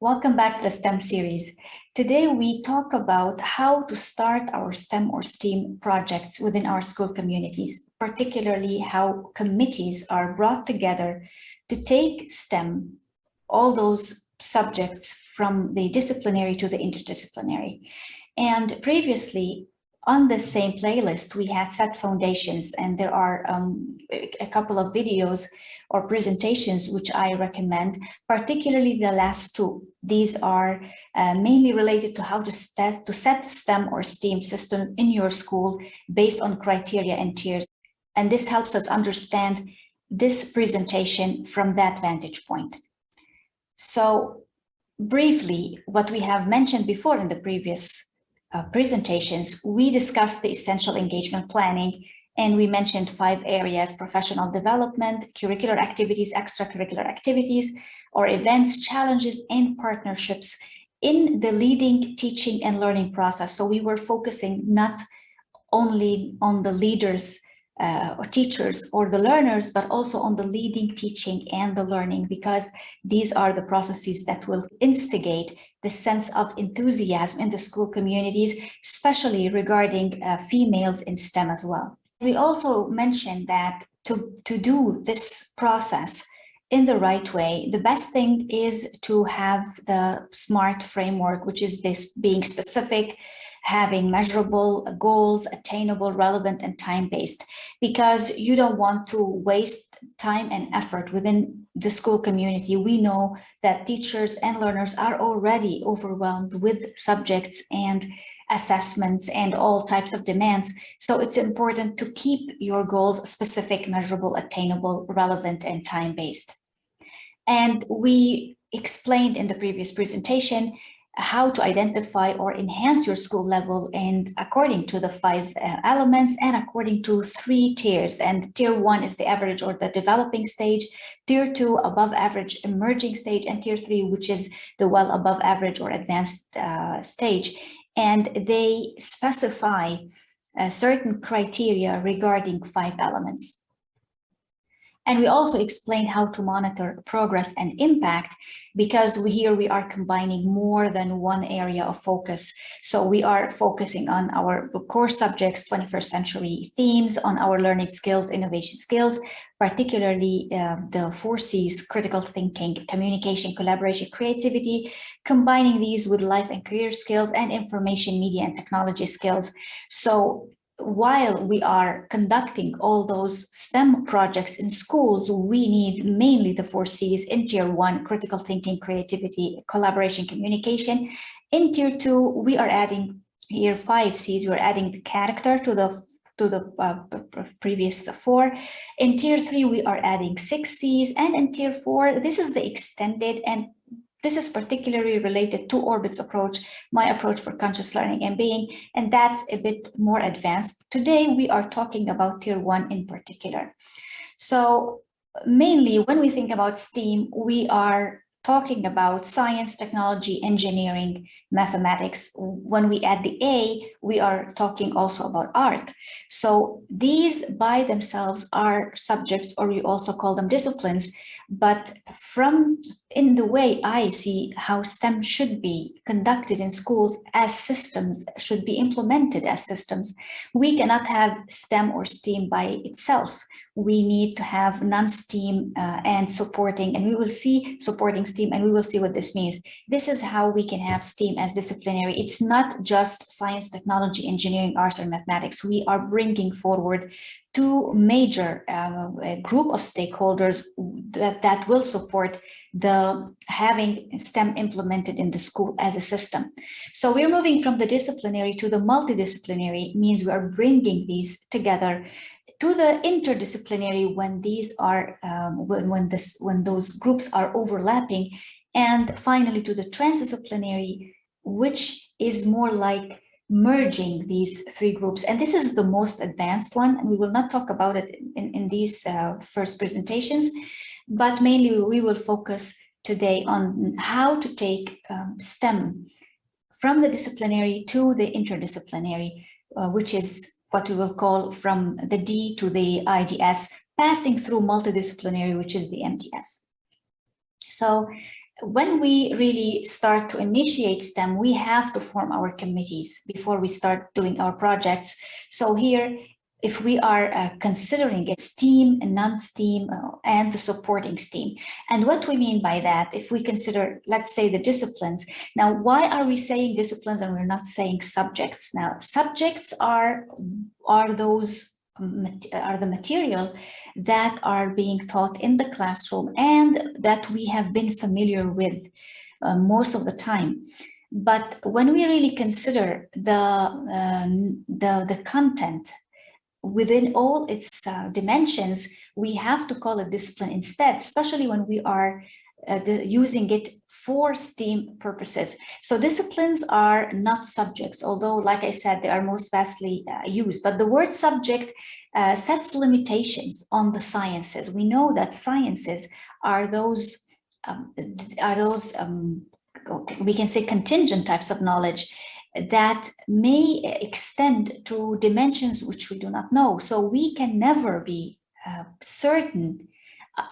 Welcome back to the STEM series. Today we talk about how to start our STEM or STEAM projects within our school communities, particularly how committees are brought together to take STEM, all those subjects from the disciplinary to the interdisciplinary. And previously, on the same playlist, we had set foundations, and there are a couple of videos or presentations which I recommend, particularly the last two. These are mainly related to how to set STEM or STEAM system in your school based on criteria and tiers. And this helps us understand this presentation from that vantage point. So briefly, what we have mentioned before in the previous presentations, we discussed the essential engagement planning, and we mentioned 5 areas: professional development, curricular activities, extracurricular activities, or events, challenges, and partnerships in the leading teaching and learning process. So we were focusing not only on the leaders or teachers or the learners, but also on the leading teaching and the learning, because these are the processes that will instigate the sense of enthusiasm in the school communities, especially regarding females in STEM as well. We also mentioned that to do this process in the right way, the best thing is to have the SMART framework, which is this: being specific, having measurable goals, attainable, relevant, and time-based, because you don't want to waste time and effort within the school community. We know that teachers and learners are already overwhelmed with subjects and assessments and all types of demands. So it's important to keep your goals specific, measurable, attainable, relevant, and time-based. And we explained in the previous presentation how to identify or enhance your school level, and according to the 5 elements and according to 3 tiers. And tier 1 is the average or the developing stage, tier 2 above average emerging stage, and tier 3, which is the well above average or advanced stage. And they specify certain criteria regarding 5 elements. And we also explained how to monitor progress and impact, because here we are combining more than one area of focus. So we are focusing on our core subjects, 21st century themes, on our learning skills, innovation skills, particularly the 4 C's: critical thinking, communication, collaboration, creativity, combining these with life and career skills and information, media, and technology skills. So while we are conducting all those STEM projects in schools, we need mainly the 4 C's in tier 1: critical thinking, creativity, collaboration, communication. In tier 2, we are adding here 5 C's. We're adding the character to the previous 4. In tier 3, we are adding 6 C's, and in tier 4, this is the extended, and this is particularly related to O.R.B.I.T.s approach, my approach for conscious learning and being, and that's a bit more advanced. Today, we are talking about tier 1 in particular. So mainly when we think about STEAM, we are talking about science, technology, engineering, mathematics. When we add the A, we are talking also about art. So these by themselves are subjects, or we also call them disciplines. But in the way I see how STEM should be conducted in schools as systems, should be implemented as systems, we cannot have STEM or STEAM by itself. We need to have non-STEAM and supporting, and we will see supporting STEAM, and we will see what this means. This is how we can have STEAM as disciplinary. It's not just science, technology, engineering, arts, and mathematics. We are bringing forward 2 major group of stakeholders that will support the having STEM implemented in the school as a system. So we're moving from the disciplinary to the multidisciplinary, means we are bringing these together, to the interdisciplinary when these are when those groups are overlapping, and finally to the transdisciplinary, which is more like merging these 3 groups. And this is the most advanced one, and we will not talk about it in these first presentations, but mainly we will focus today on how to take STEM from the disciplinary to the interdisciplinary, which is what we will call from the D to the IDS, passing through multidisciplinary, which is the MTS. So when we really start to initiate STEM, we have to form our committees before we start doing our projects. So here, if we are considering it STEAM and non-STEAM and the supporting STEAM. And what we mean by that, if we consider, let's say, the disciplines. Now, why are we saying disciplines and we're not saying subjects? Now, subjects are the material that are being taught in the classroom and that we have been familiar with most of the time. But when we really consider the content within all its dimensions, we have to call it discipline instead, especially when we are using it for STEAM purposes. So disciplines are not subjects, although, like I said, they are most vastly used. But the word subject sets limitations on the sciences. We know that sciences are those we can say contingent types of knowledge that may extend to dimensions which we do not know. So we can never be certain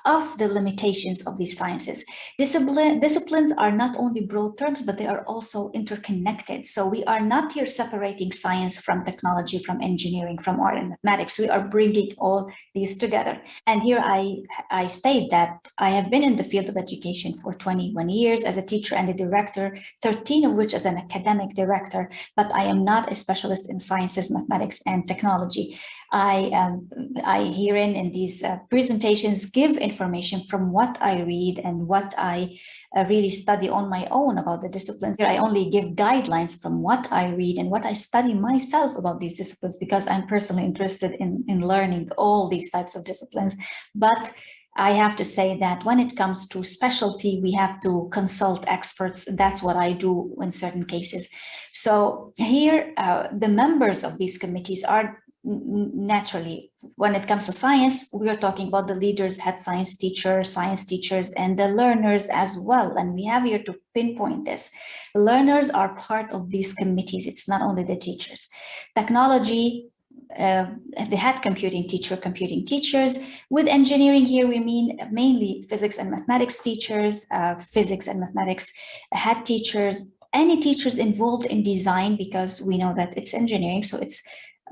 of the limitations of these sciences. Disciplines are not only broad terms, but they are also interconnected. So we are not here separating science from technology, from engineering, from art and mathematics. We are bringing all these together. And here I state that I have been in the field of education for 21 years as a teacher and a director, 13 of which as an academic director, but I am not a specialist in sciences, mathematics, and technology. I herein in these presentations give information from what I read and what I really study on my own about the disciplines. Here I only give guidelines from what I read and what I study myself about these disciplines, because I'm personally interested in learning all these types of disciplines. But I have to say that when it comes to specialty, we have to consult experts. That's what I do in certain cases. So here, the members of these committees are naturally, when it comes to science, we are talking about the leaders, head science teachers, and the learners as well. And we have here to pinpoint this. Learners are part of these committees. It's not only the teachers. Technology, the head computing teachers. With engineering here, we mean mainly physics and mathematics teachers, physics and mathematics head teachers, any teachers involved in design, because we know that it's engineering, so it's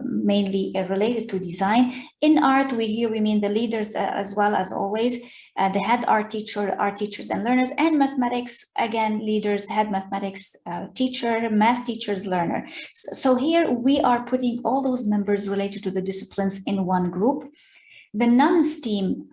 mainly related to design. In art, we mean the leaders as well, as always, the head art teachers and learners, and mathematics, again, leaders, head mathematics teacher, math teachers, learner. So here we are putting all those members related to the disciplines in one group. The non-STEAM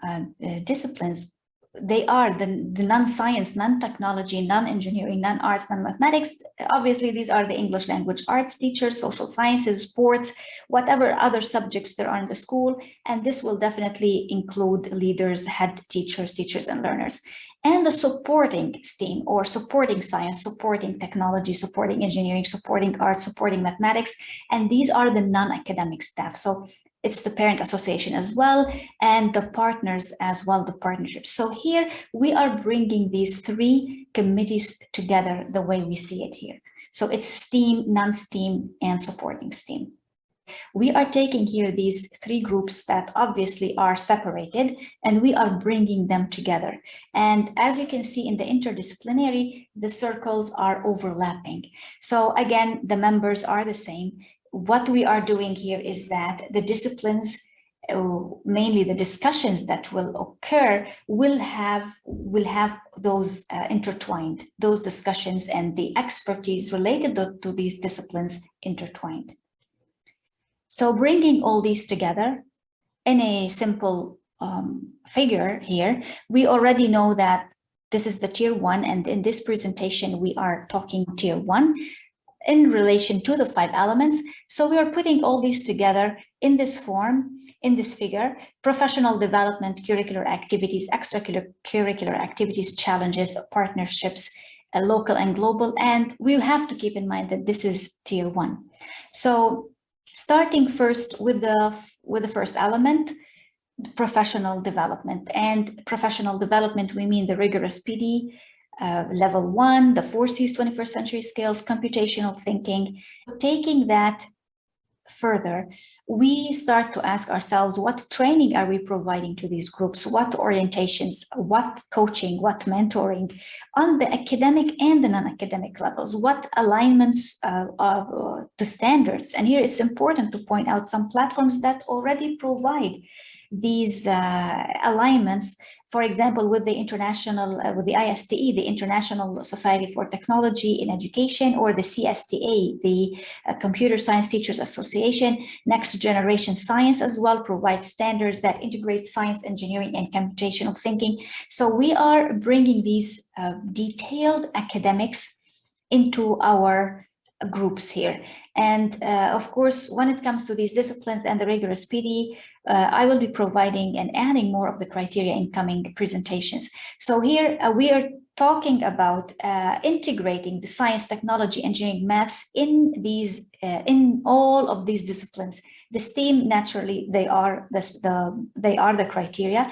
disciplines, they are the non-science, non-technology, non-engineering, non-arts, non-mathematics. Obviously, these are the English language arts teachers, social sciences, sports, whatever other subjects there are in the school. And this will definitely include leaders, head teachers, and learners. And the supporting STEAM, or supporting science, supporting technology, supporting engineering, supporting arts, supporting mathematics. And these are the non-academic staff. So it's the parent association as well, and the partners as well, the partnerships. So here we are bringing these three committees together the way we see it here. So it's STEAM, non-STEAM, and supporting STEAM. We are taking here these three groups that obviously are separated, and we are bringing them together. And as you can see in the interdisciplinary, the circles are overlapping. So again, the members are the same. What we are doing here is that the disciplines, mainly the discussions that will occur, will have those intertwined, those discussions and the expertise related to these disciplines intertwined. So bringing all these together in a simple figure here, we already know that this is the tier 1, and in this presentation we are talking tier 1 in relation to the 5 elements. So we are putting all these together in this form, in this figure: professional development, curricular activities, extracurricular activities, challenges, partnerships, local and global. And we have to keep in mind that this is tier 1. So starting first with the first element, professional development. And professional development, we mean the rigorous PD, level 1, the 4 C's 21st century skills, computational thinking, taking that further, we start to ask ourselves, what training are we providing to these groups? What orientations, what coaching, what mentoring on the academic and the non-academic levels? What alignments to standards? And here it's important to point out some platforms that already provide these alignments. For example, with the international, with the ISTE, the International Society for Technology in Education, or the CSTA, the Computer Science Teachers Association. Next Generation Science as well provides standards that integrate science, engineering, and computational thinking. So we are bringing these detailed academics into our groups here. And of course, when it comes to these disciplines and the rigorous PD, I will be providing and adding more of the criteria in coming presentations. So here we are talking about integrating the science, technology, engineering, maths in these in all of these disciplines. The STEAM, naturally, they are the criteria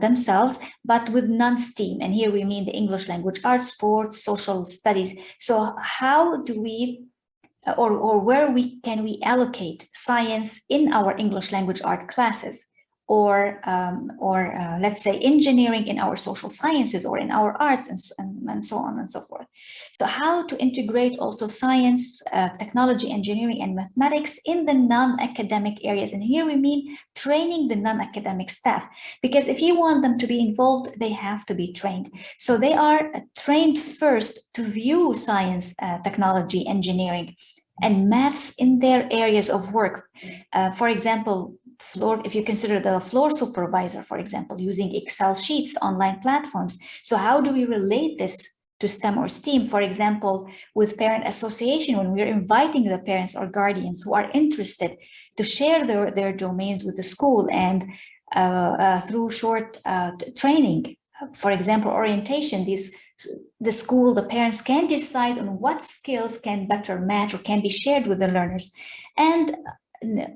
themselves, but with non-STEAM. And here we mean the English language arts, sports, social studies. So how do we, or where can we allocate science in our English language art classes, or let's say engineering in our social sciences or in our arts, and so on and so forth. So how to integrate also science, technology, engineering, and mathematics in the non-academic areas. And here we mean training the non-academic staff, because if you want them to be involved, they have to be trained. So they are trained first to view science, technology, engineering, and maths in their areas of work. For example, if you consider the floor supervisor, for example, using Excel sheets, online platforms. So how do we relate this to STEM or STEAM? For example, with parent association, when we're inviting the parents or guardians who are interested to share their domains with the school, and through short training, for example, orientation, the school, the parents can decide on what skills can better match or can be shared with the learners. And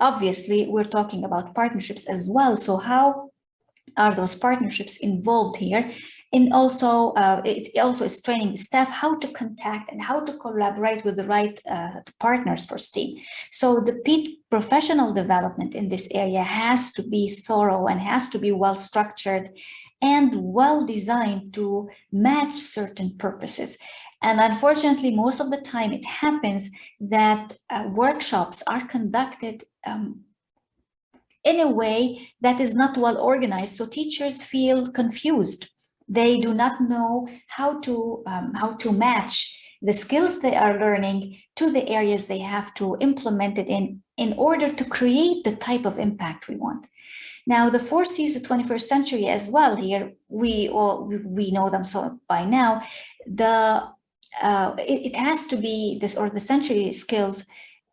obviously, we're talking about partnerships as well. So how are those partnerships involved here? And also, it also is training the staff how to contact and how to collaborate with the right partners for STEAM. So the professional development in this area has to be thorough and has to be well structured and well designed to match certain purposes. And unfortunately, most of the time it happens that workshops are conducted in a way that is not well organized. So teachers feel confused. They do not know how to match the skills they are learning to the areas they have to implement it in order to create the type of impact we want. Now, the 4 C's of the 21st century as well, here, we know them so by now. It has to be this, or the century skills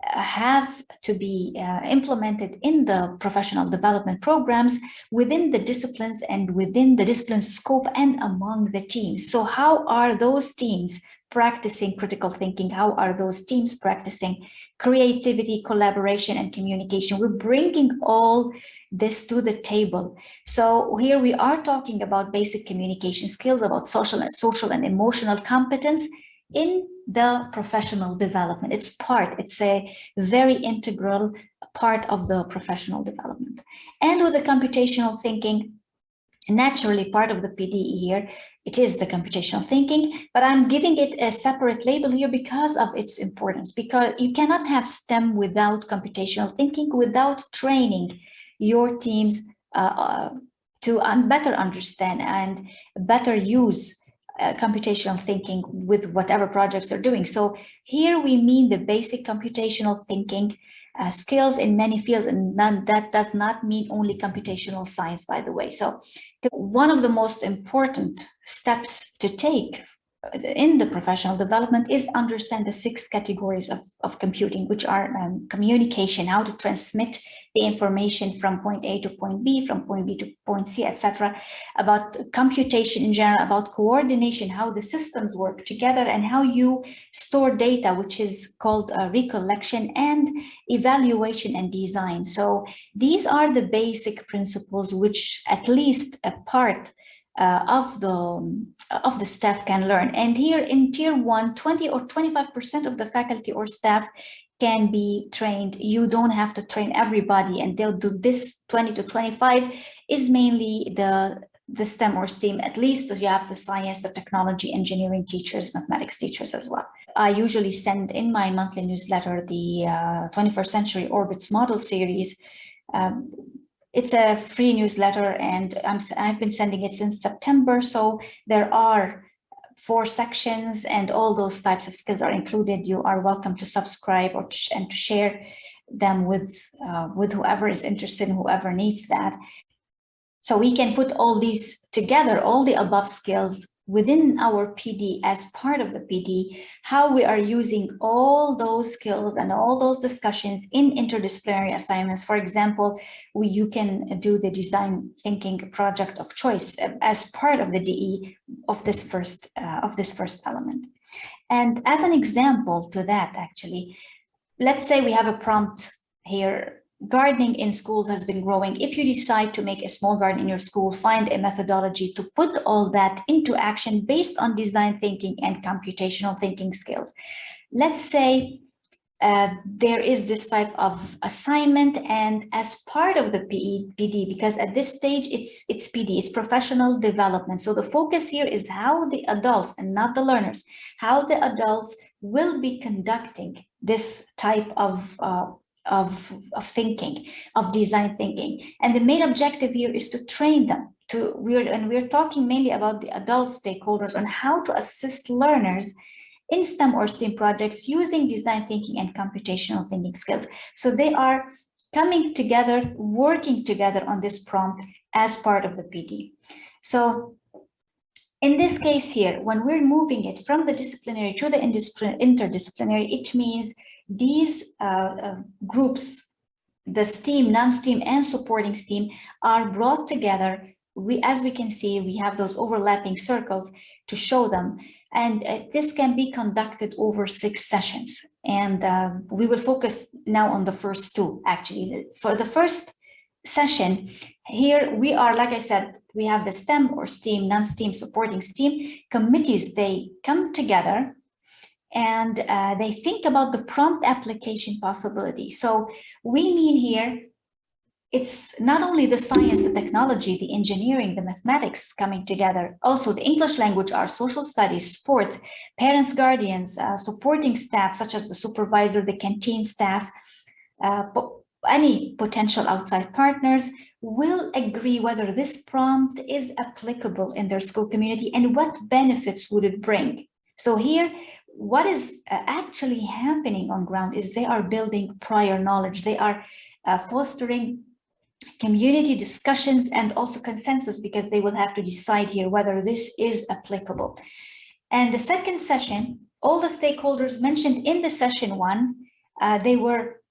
have to be implemented in the professional development programs within the disciplines and within the discipline scope and among the teams. So how are those teams practicing critical thinking? How are those teams practicing creativity, collaboration, and communication? We're bringing all this to the table. So here we are talking about basic communication skills, about social and emotional competence in the professional development. It's a very integral part of the professional development. And with the computational thinking, naturally part of the PDE here, it is the computational thinking, but I'm giving it a separate label here because of its importance, because you cannot have STEM without computational thinking, without training your teams to better understand and better use computational thinking with whatever projects they're doing. So here we mean the basic computational thinking skills in many fields, and that does not mean only computational science, by the way. So one of the most important steps to take in the professional development is understand the 6 categories of computing, which are communication, how to transmit the information from point A to point B, from point B to point C, etc. About computation in general, about coordination, how the systems work together, and how you store data, which is called recollection, and evaluation and design. So these are the basic principles which at least a part of the staff can learn. And here in Tier 1, 20 or 25% of the faculty or staff can be trained. You don't have to train everybody and they'll do this. 20 to 25 is mainly the STEM or STEAM, at least as you have the science, the technology, engineering teachers, mathematics teachers as well. I usually send in my monthly newsletter the 21st Century O.R.B.I.T.S model series. It's a free newsletter and I've been sending it since September. So there are 4 sections and all those types of skills are included. You are welcome to subscribe and to share them with whoever is interested and whoever needs that. So we can put all these together, all the above skills within our PD as part of the PD, how we are using all those skills and all those discussions in interdisciplinary assignments. For example, you can do the design thinking project of choice as part of the DE of this first element. And as an example to that, actually, let's say we have a prompt here. Gardening in schools has been growing. If you decide to make a small garden in your school, find a methodology to put all that into action based on design thinking and computational thinking skills. Let's say there is this type of assignment, and as part of the PD, because at this stage it's PD, it's professional development. So the focus here is how the adults and not the learners, how the adults will be conducting this type of thinking, of design thinking. And the main objective here is to train them. We're talking mainly about the adult stakeholders on how to assist learners in STEM or STEAM projects using design thinking and computational thinking skills. So they are coming together, working together on this prompt as part of the PD. So in this case here, when we're moving it from the disciplinary to the interdisciplinary, it means these groups, the STEAM, non-STEAM, and supporting STEAM, are brought together. As we can see, we have those overlapping circles to show them. And this can be conducted over 6 sessions. And we will focus now on the first 2, actually. For the first session, here we are, like I said, we have the STEM or STEAM, non-STEAM, supporting STEAM committees. They come together and they think about the prompt application possibility. So we mean here, it's not only the science, the technology, the engineering, the mathematics coming together, also the English language, arts, social studies, sports, parents, guardians, supporting staff, such as the supervisor, the canteen staff, any potential outside partners will agree whether this prompt is applicable in their school community and what benefits would it bring. So here, what is actually happening on ground is they are building prior knowledge. They are fostering community discussions and also consensus, because they will have to decide here whether this is applicable. And the second session, all the stakeholders mentioned in the session 1, they were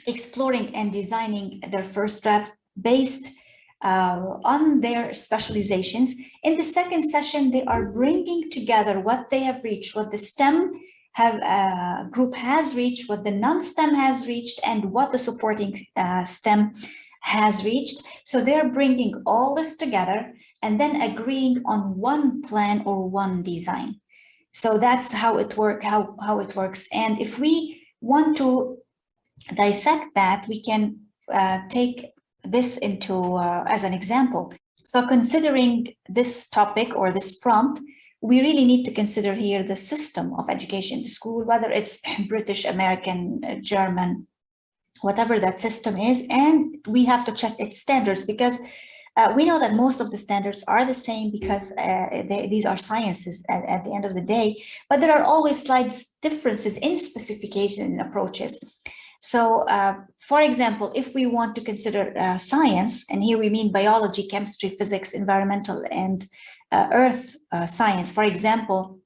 exploring and designing their first draft based on their specializations. In the second session, they are bringing together what they have reached, what the STEM group has reached, what the non-STEM has reached, and what the supporting STEM has reached. So they're bringing all this together and then agreeing on one plan or one design. So that's how it works. And if we want to dissect that, we can take this into as an example. So considering this topic or this prompt, we really need to consider here the system of education, the school, whether it's British, American, German, whatever that system is, and we have to check its standards, because we know that most of the standards are the same, because these are sciences at the end of the day, but there are always slight differences in specification and approaches. So, for example, if we want to consider science, and here we mean biology, chemistry, physics, environmental, and earth science, for example,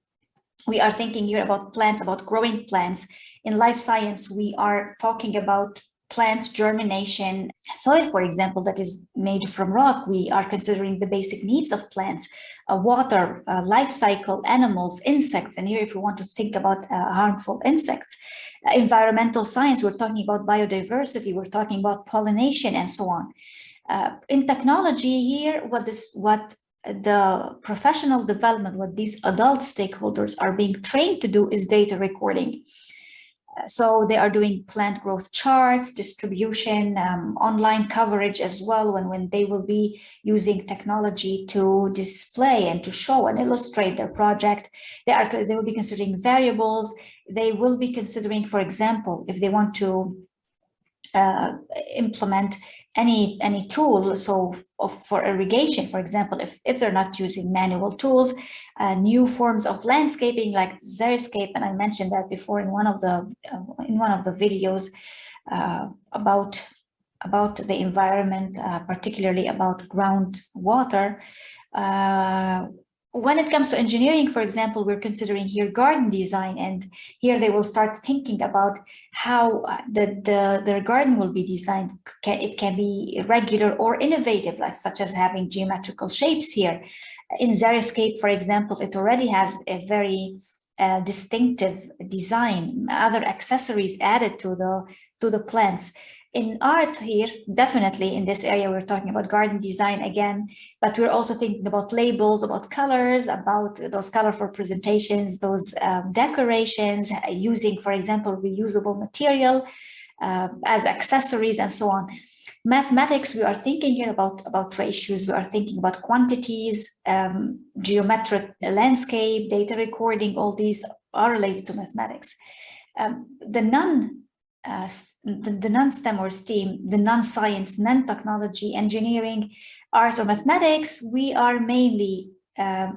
we are thinking here about plants, about growing plants. In life science, we are talking about plants, germination, soil, for example, that is made from rock. We are considering the basic needs of plants, water, life cycle, animals, insects. And here, if we want to think about harmful insects, environmental science, we're talking about biodiversity, we're talking about pollination, and so on. In technology here, what the professional development, what these adult stakeholders are being trained to do is data recording. So they are doing plant growth charts, distribution, online coverage as well, when they will be using technology to display and to show and illustrate their project. They will be considering variables. They will be considering, for example, if they want to implement any tool, so for irrigation, for example, if they're not using manual tools, new forms of landscaping like xeriscape, and I mentioned that before in one of the videos about the environment, particularly about groundwater. When it comes to engineering, for example, we're considering here garden design, and here they will start thinking about how their garden will be designed. It can be irregular or innovative, like such as having geometrical shapes here. In Xeriscape, for example, it already has a very distinctive design, other accessories added to the plants. In art here, definitely in this area, we're talking about garden design again, but we're also thinking about labels, about colors, about those colorful presentations, those decorations, using, for example, reusable material as accessories and so on. Mathematics, we are thinking here about ratios, we are thinking about quantities, geometric landscape, data recording, all these are related to mathematics. The non-STEM or STEAM, the non-science, non-technology, engineering, arts, or mathematics, we are mainly,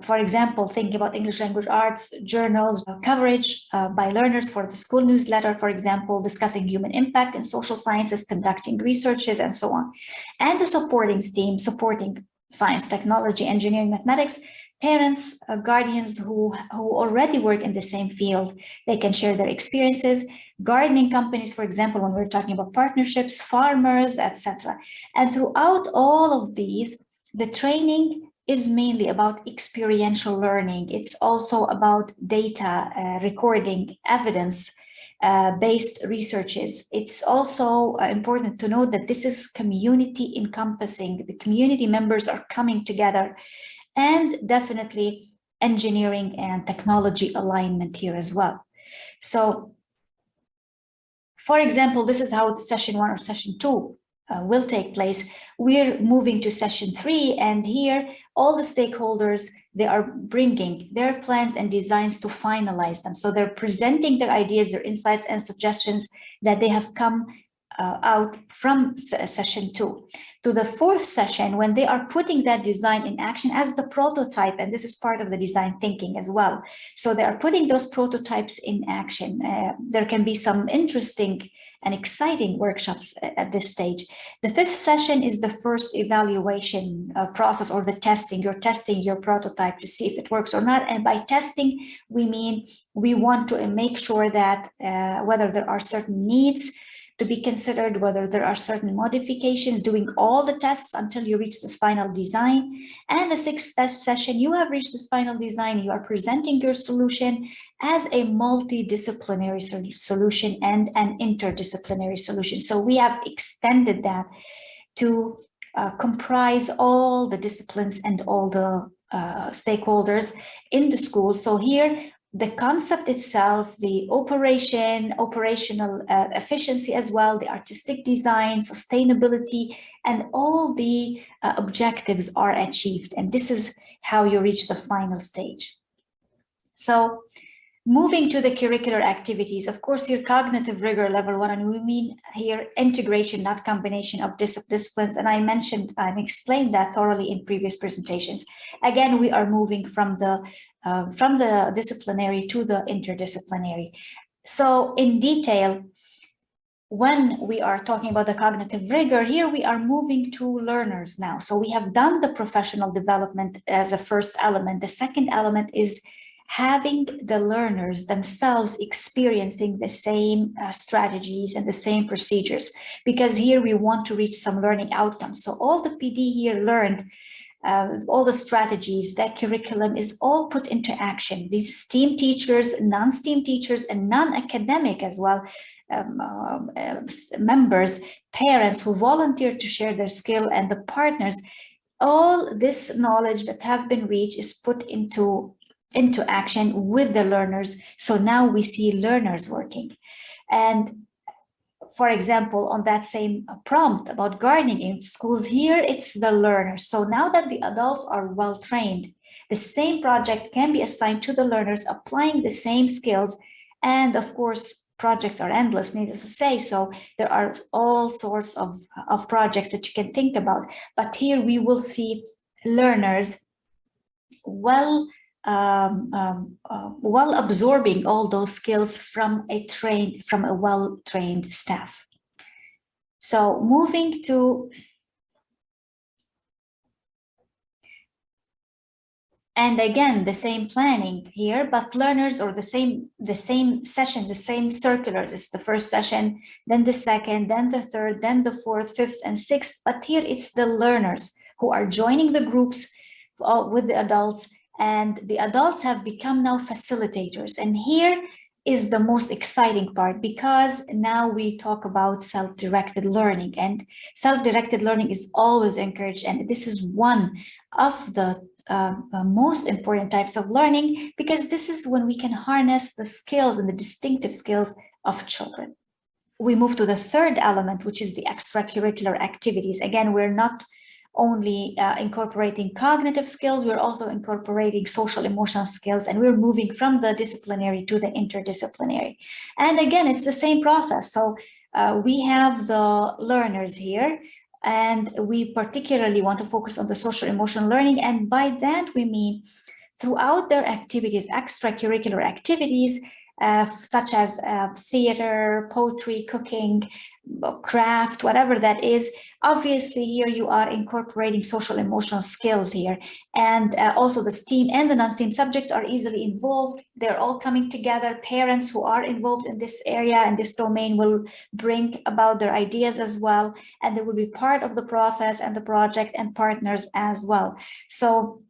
for example, thinking about English language arts, journals, coverage by learners for the school newsletter, for example, discussing human impact in social sciences, conducting researches, and so on. And the supporting STEAM, supporting science, technology, engineering, mathematics, parents, guardians who already work in the same field, they can share their experiences. Gardening companies, for example, when we're talking about partnerships, farmers, etc. And throughout all of these, the training is mainly about experiential learning. It's also about data, recording, evidence, based researches. It's also important to note that this is community encompassing. The community members are coming together, and definitely engineering and technology alignment here as well. So, for example, this is how session 1 or session 2 will take place. We're moving to session 3, and here all the stakeholders, they are bringing their plans and designs to finalize them. So they're presenting their ideas, their insights and suggestions that they have come out from session 2 to the 4th session, when they are putting that design in action as the prototype, and this is part of the design thinking as well. So they are putting those prototypes in action. There can be some interesting and exciting workshops at this stage. The 5th session is the first evaluation process, or the testing. You're testing your prototype to see if it works or not. And by testing, we mean we want to make sure that whether there are certain needs to be considered, whether there are certain modifications, doing all the tests until you reach this final design. And the 6th test session, you have reached this final design, you are presenting your solution as a multidisciplinary solution and an interdisciplinary solution. So we have extended that to comprise all the disciplines and all the stakeholders in the school. So here, the concept itself, the operational efficiency as well, the artistic design, sustainability, and all the objectives are achieved. And this is how you reach the final stage. So moving to the curricular activities, of course, your cognitive rigor level 1, and we mean here integration, not combination of disciplines. And I mentioned and explained that thoroughly in previous presentations. Again, we are moving from the disciplinary to the interdisciplinary. So in detail, when we are talking about the cognitive rigor, here we are moving to learners now. So we have done the professional development as a first element. The second element is having the learners themselves experiencing the same strategies and the same procedures, because here we want to reach some learning outcomes. So all the PD here learned, all the strategies, that curriculum is all put into action. These STEAM teachers, non-STEAM teachers, and non-academic as well, members, parents who volunteer to share their skill, and the partners, all this knowledge that have been reached is put into action with the learners. So now we see learners working. And for example, on that same prompt about gardening in schools, here it's the learners. So now that the adults are well trained, the same project can be assigned to the learners, applying the same skills. And of course, projects are endless, needless to say. So there are all sorts of projects that you can think about. But here we will see learners well absorbing all those skills from a well-trained staff. So moving to, and again, the same planning here, but learners, or the same session, the same circulars. It's the first session, then the second, then the third, then the fourth, fifth, and sixth. But here it's the learners who are joining the groups with the adults, and the adults have become now facilitators. And here is the most exciting part, because now we talk about self-directed learning, and self-directed learning is always encouraged. And this is one of the most important types of learning, because this is when we can harness the skills and the distinctive skills of children. We move to the third element, which is the extracurricular activities. Again, we're not only incorporating cognitive skills, we're also incorporating social emotional skills, and we're moving from the disciplinary to the interdisciplinary. And again, it's the same process. So we have the learners here, and we particularly want to focus on the social emotional learning. And by that, we mean throughout their activities, extracurricular activities, such as theater, poetry, cooking, craft, whatever that is. Obviously, here you are incorporating social emotional skills here. And also the STEAM and the non-STEAM subjects are easily involved. They're all coming together. Parents who are involved in this area and this domain will bring about their ideas as well. And they will be part of the process and the project, and partners as well. So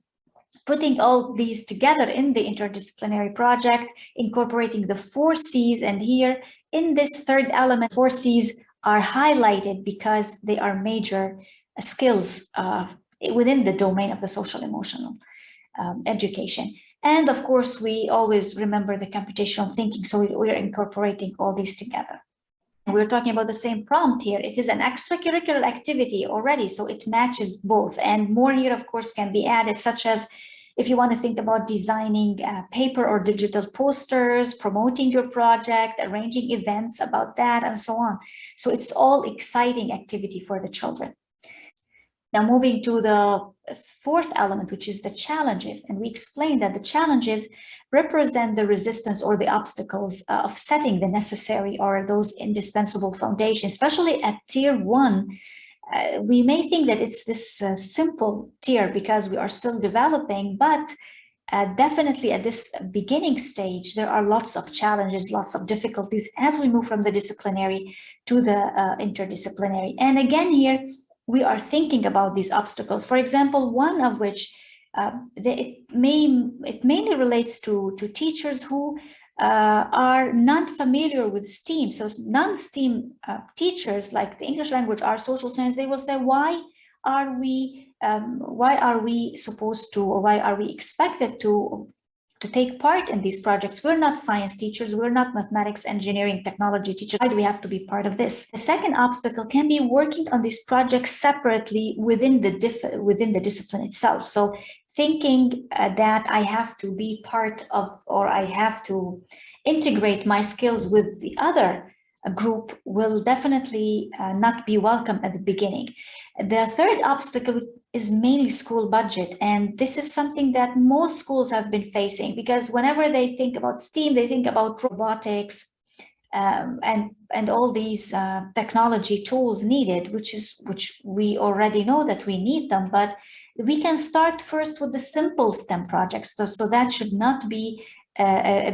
putting all these together in the interdisciplinary project, incorporating the 4 C's, and here in this third element, 4 C's are highlighted because they are major skills within the domain of the social emotional education. And of course, we always remember the computational thinking, so we're incorporating all these together. We're talking about the same prompt here. It is an extracurricular activity already, so it matches both, and more here, of course, can be added, such as if you want to think about designing paper or digital posters, promoting your project, arranging events about that, and so on. So it's all exciting activity for the children. Now moving to the 4th element, which is the challenges. And we explained that the challenges represent the resistance or the obstacles of setting the necessary or those indispensable foundations, especially at tier 1. We may think that it's this simple tier because we are still developing, but definitely at this beginning stage, there are lots of challenges, lots of difficulties as we move from the disciplinary to the interdisciplinary. And again, here we are thinking about these obstacles. For example, one of which it mainly relates to teachers who are not familiar with STEAM. So non-STEAM teachers, like the English language, or social science, they will say, why are we supposed to, or why are we expected to take part in these projects? We're not science teachers, we're not mathematics, engineering, technology teachers. Why do we have to be part of this? The second obstacle can be working on these projects separately within the discipline itself. So thinking that I have to be part of, or I have to integrate my skills with the other group will definitely not be welcome at the beginning. The third obstacle is mainly school budget. And this is something that most schools have been facing, because whenever they think about STEAM, they think about robotics and all these technology tools needed, which we already know that we need them, but we can start first with the simple STEM projects. So that should not be a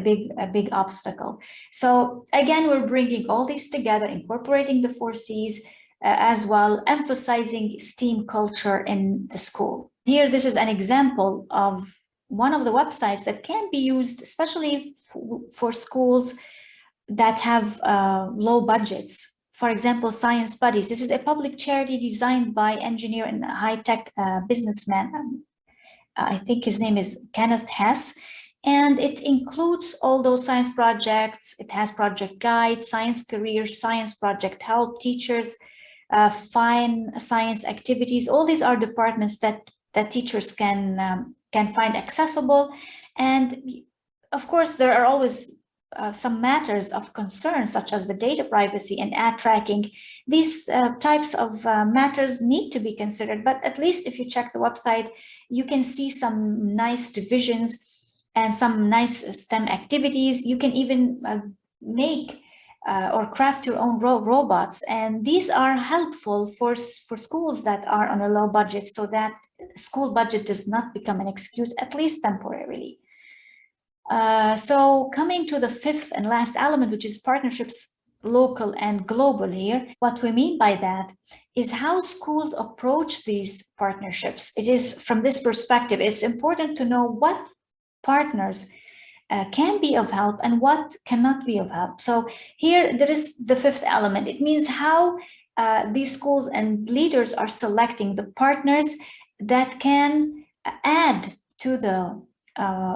big obstacle. So again, we're bringing all these together, incorporating the 4 C's as well, emphasizing STEAM culture in the school. Here, this is an example of one of the websites that can be used, especially for schools that have low budgets. For example, Science Buddies. This is a public charity designed by engineer and high-tech businessman. I think his name is Kenneth Hess. And it includes all those science projects. It has project guides, science careers, science project help, teachers, find science activities. All these are departments that teachers can find accessible. And of course, there are always some matters of concern, such as the data privacy and ad tracking. These types of matters need to be considered, but at least if you check the website, you can see some nice divisions and some nice STEM activities. You can even make or craft your own robots. And these are helpful for schools that are on a low budget, so that school budget does not become an excuse, at least temporarily. So coming to the fifth and last element, which is partnerships, local and global here. What we mean by that is how schools approach these partnerships. It is from this perspective, it's important to know what partners can be of help and what cannot be of help. So here there is the fifth element. It means how these schools and leaders are selecting the partners that can add to the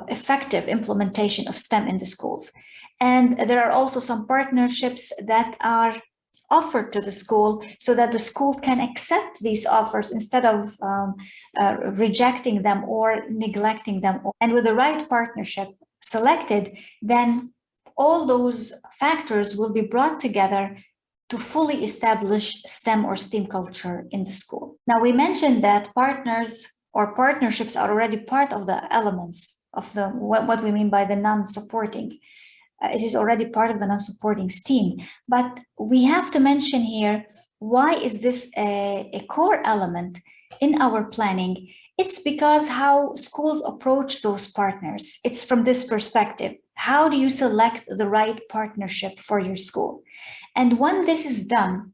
effective implementation of STEM in the schools. And there are also some partnerships that are offered to the school so that the school can accept these offers instead of rejecting them or neglecting them. And with the right partnership selected, then all those factors will be brought together to fully establish STEM or STEAM culture in the school. Now, we mentioned that partners or partnerships are already part of the elements of the what we mean by the non-supporting. It is already part of the non-supporting STEAM, but we have to mention here, why is this a core element in our planning? It's because how schools approach those partners. It's from this perspective. How do you select the right partnership for your school? And when this is done,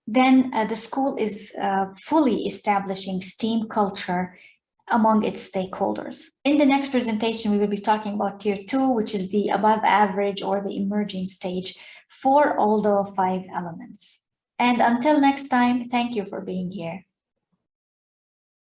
then the school is fully establishing STEAM culture among its stakeholders. In the next presentation, we will be talking about Tier 2, which is the above average or the emerging stage for all the 5 elements. And until next time, thank you for being here.